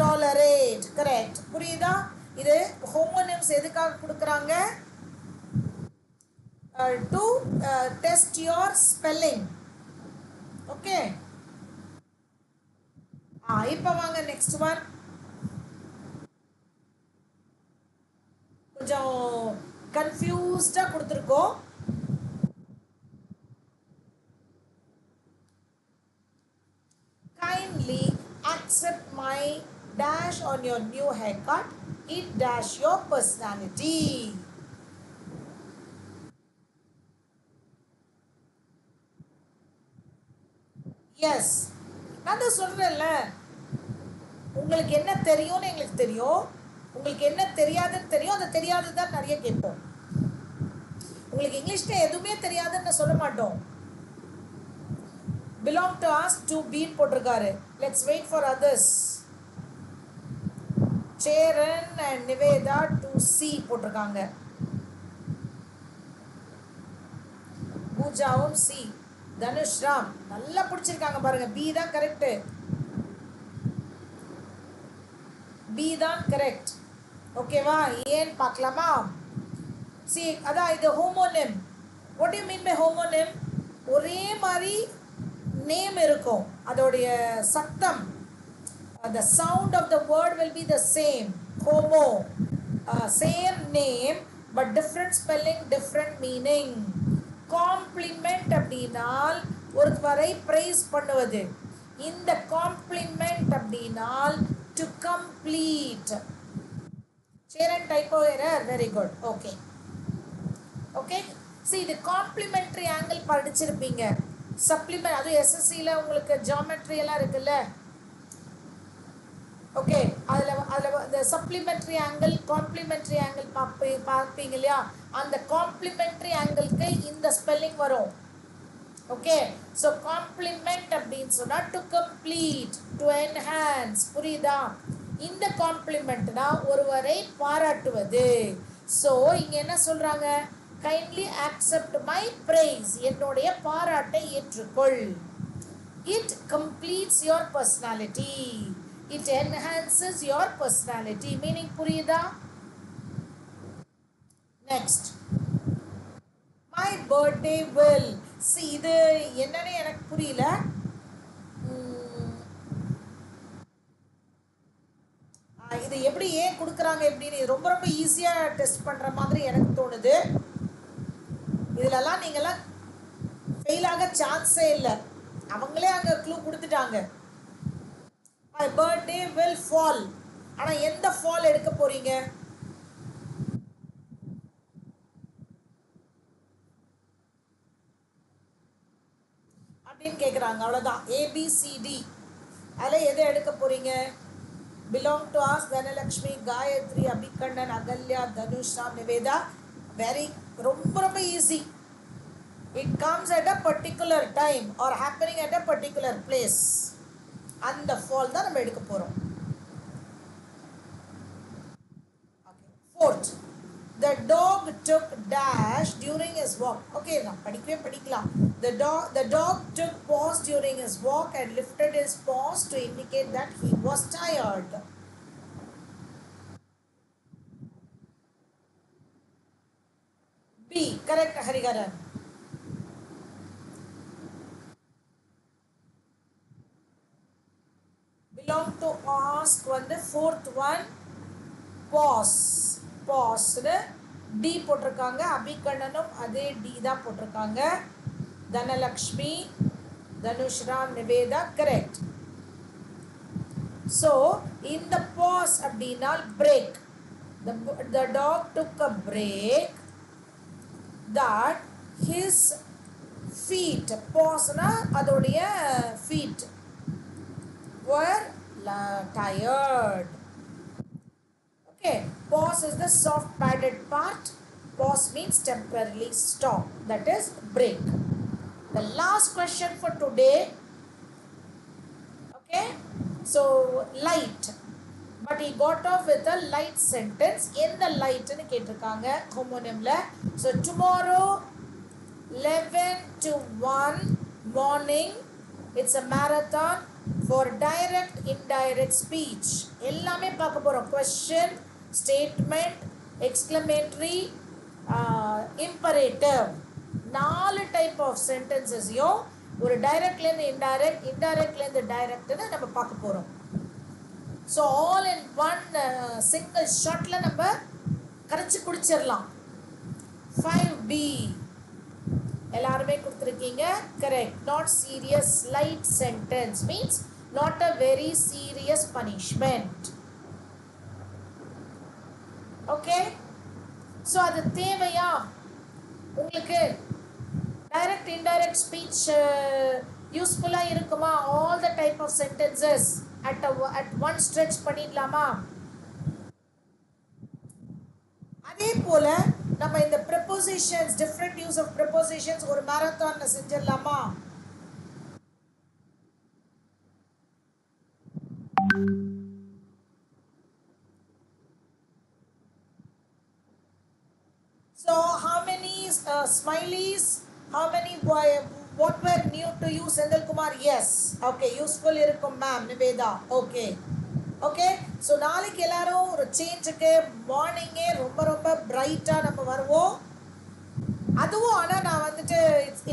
டாலரேட். கரெக்ட். புரியுதா? இது ஹோமோனிம்ஸ் எதுக்காக கொடுக்குறாங்க? To test your spelling. Okay, இப்போ வாங்க நெக்ஸ்ட் ஒன். கொஞ்சம் கன்ஃபியூஸ்டா கொடுத்துருக்கோம். kindly accept my dash on your new haircut. It dash your personality. yes, நான் தான் சொல்றேன்ல, உங்களுக்கு என்ன தெரியும்னு எங்களுக்கு தெரியும், உங்களுக்கு என்ன தெரியாதுன்னு தெரியும். அது தெரியாதுதான் நிறைய கேட்போம். உங்களுக்கு இங்கிலீஷ்ல எதுவுமே தெரியாதுன்னு சொல்ல மாட்டோம். belong to us to be போட்டிருக்காரு. let's wait for others. Charan and Niveda to see போட்டிருக்காங்க. பூஜாவும் சி. தனுஷ் ராம் நல்லா பிடிச்சிருக்காங்க பாருங்க. பி தான் கரெக்ட். பி தான் கரெக்ட். ஓகேவா? ஏன் பார்க்கலாமா? சி, அதான் இது homonym. What you mean by homonym? ஒரே மாதிரி நேம் இருக்கும், அதோடைய சத்தம், the sound of the word will be the same. homo, same name but different spelling, different meaning. compliment அப்படினால் ஒருவரை praise பண்ணுவது. இந்த compliment அப்படினால் to complete. Sharon typo error, very good. okay, okay. see, the complementary angle படிச்சிருப்பீங்க. supplement, அது SSCல உங்களுக்கு geometry எல்லாம் இருக்குல்ல. ஓகே, அதில் இந்த சப்ளிமெண்ட்ரி ஆங்கிள், காம்ப்ளிமெண்ட்ரி ஆங்கிள் பார்ப்பீங்க இல்லையா? அந்த காம்ப்ளிமெண்ட்ரி ஆங்கிளுக்கு இந்த ஸ்பெல்லிங் வரும். ஓகே, ஸோ காம்ப்ளிமெண்ட் அப்படின்னு சொன்னால் டு கம்ப்ளீட், டு என்ஹான்ஸ். புரியுதா? இந்த காம்ப்ளிமெண்ட்னா ஒருவரை பாராட்டுவது. ஸோ இங்கே என்ன சொல்கிறாங்க? கைண்ட்லி ஆக்செப்ட் மை ப்ரைஸ், என்னுடைய பாராட்டை ஏற்றுக்கொள். It completes your personality, it enhances your personality. meaning புரியுதா? next, my birthday will. see, இது என்னன்னு எனக்கு புரியல. இது எப்படி ஏன் கொடுக்குறாங்க எப்படின்னு ரொம்ப ரொம்ப ஈஸியாக டெஸ்ட் பண்ணுற மாதிரி எனக்கு தோணுது. இதிலெல்லாம் நீங்கள்லாம் ஃபெயிலாக சான்ஸே இல்லை. அவங்களே அங்கே க்ளூ கொடுத்துட்டாங்க. My birthday will fall. ஆனால் எந்த ஃபால் எடுக்க போறீங்க? அப்படின்னு கேட்குறாங்க. அவ்வளோதான். ஏபிசிடி அதில் எதை எடுக்க போறீங்க? belong to us, Dhanalakshmi, Gayatri, Abhikandan, Agalya, Dhanush, Ram, Niveda. Very ரொம்ப ரொம்ப easy. It comes at a particular time or happening at a particular place. அந்த ஃபால் தான் நம்ம எடுக்க போகிறோம். Fourth, the dog took dash during his walk. Okay, நான் படிக்கலாம். The dog took pause during his walk and lifted his paws to indicate that he was tired. B, correct, Hariharan. Belong to ask வந்து fourth one, pause. D போட்டிருக்காங்க. அபிகண்ணனும் அதே D தான் போட்டிருக்காங்க. Dhanalakshmi, Dhanushram, Niveda, correct. So, in the pause அப்படின்னா break. The dog took a break that his feet, pause na அதோடைய feet were tired. Okay, pause is the soft padded part. Pause means temporarily stop. That is break. The last question for today. Okay, so light, but he got off with a light sentence. In the light nu ketirukanga homonymla. So tomorrow 11 to 1 morning, it's a marathon for direct indirect speech. எல்லாமே பார்க்க போறோம். question, statement, exclamatory, imperative. 4 type of sentences ஒரு டைரக்ட்ல இருந்து indirect, இன்டைரக்ட்ல இருந்து டைரக்ட்னு நம்ம பார்க்க போறோம். So all in one single ஷாட்ல நம்ம கரைச்சி குடிச்சிடலாம். 5B எல்லாருமே கொடுத்துருக்கீங்க. Correct. Not serious, light sentence means not a very serious punishment. Okay, so அது தேவையா உங்களுக்கு? டைரக்ட் இன்டைரக்ட் ஸ்பீச் யூஸ்ஃபுல்லாக இருக்குமா? All the type of sentences at one stretch பண்ணிடலாமா? அதே போல நம்ம இந்த prepositions, different use of prepositions ஒரு மேரத்தான்ல செஞ்சிடலாமா? So how many smileys, how many what were new to you, Sendal Kumar? Yes, okay, useful irukum ma'am. Niveda, okay, okay. So நாளைக்கு எல்லாரும் ஒரு சேஞ்சுக்கு மார்னிங்கே ரொம்ப ரொம்ப பிரைட்டா நம்ம வருவோம். அதுவும் ஆனால் நான் வந்துட்டு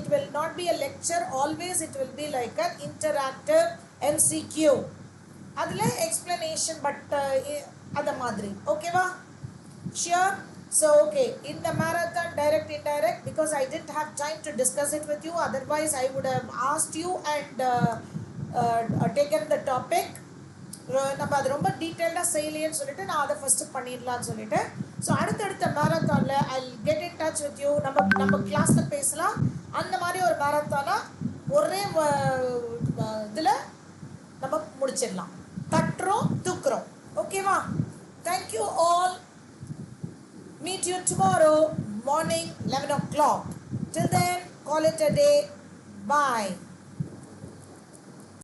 it will not be a lecture, always it will be like an interactive MCQ. அதில் explanation பட் அந்த மாதிரி ஓகேவா? Sure. So okay, in the marathon direct indirect, because I didn't have time to discuss it with you, otherwise I would have asked you and taken the topic. நம்ம அது ரொம்ப டீட்டெயில்டாக செய்யலைன்னு சொல்லிட்டு நான் அதை ஃபஸ்ட்டு பண்ணிடலான்னு சொல்லிட்டு, ஸோ அடுத்தடுத்த மேரத்தானில் I get in touch with you. நம்ம கிளாஸில் பேசலாம். அந்த மாதிரி ஒரு மேரத்தானாக ஒரே இதில் நம்ம முடிச்சிடலாம். தட்டுறோம், தூக்குறோம். ஓகேவா? Thank you all. Meet you tomorrow morning 11 o'clock. Till then, call it a day. Bye.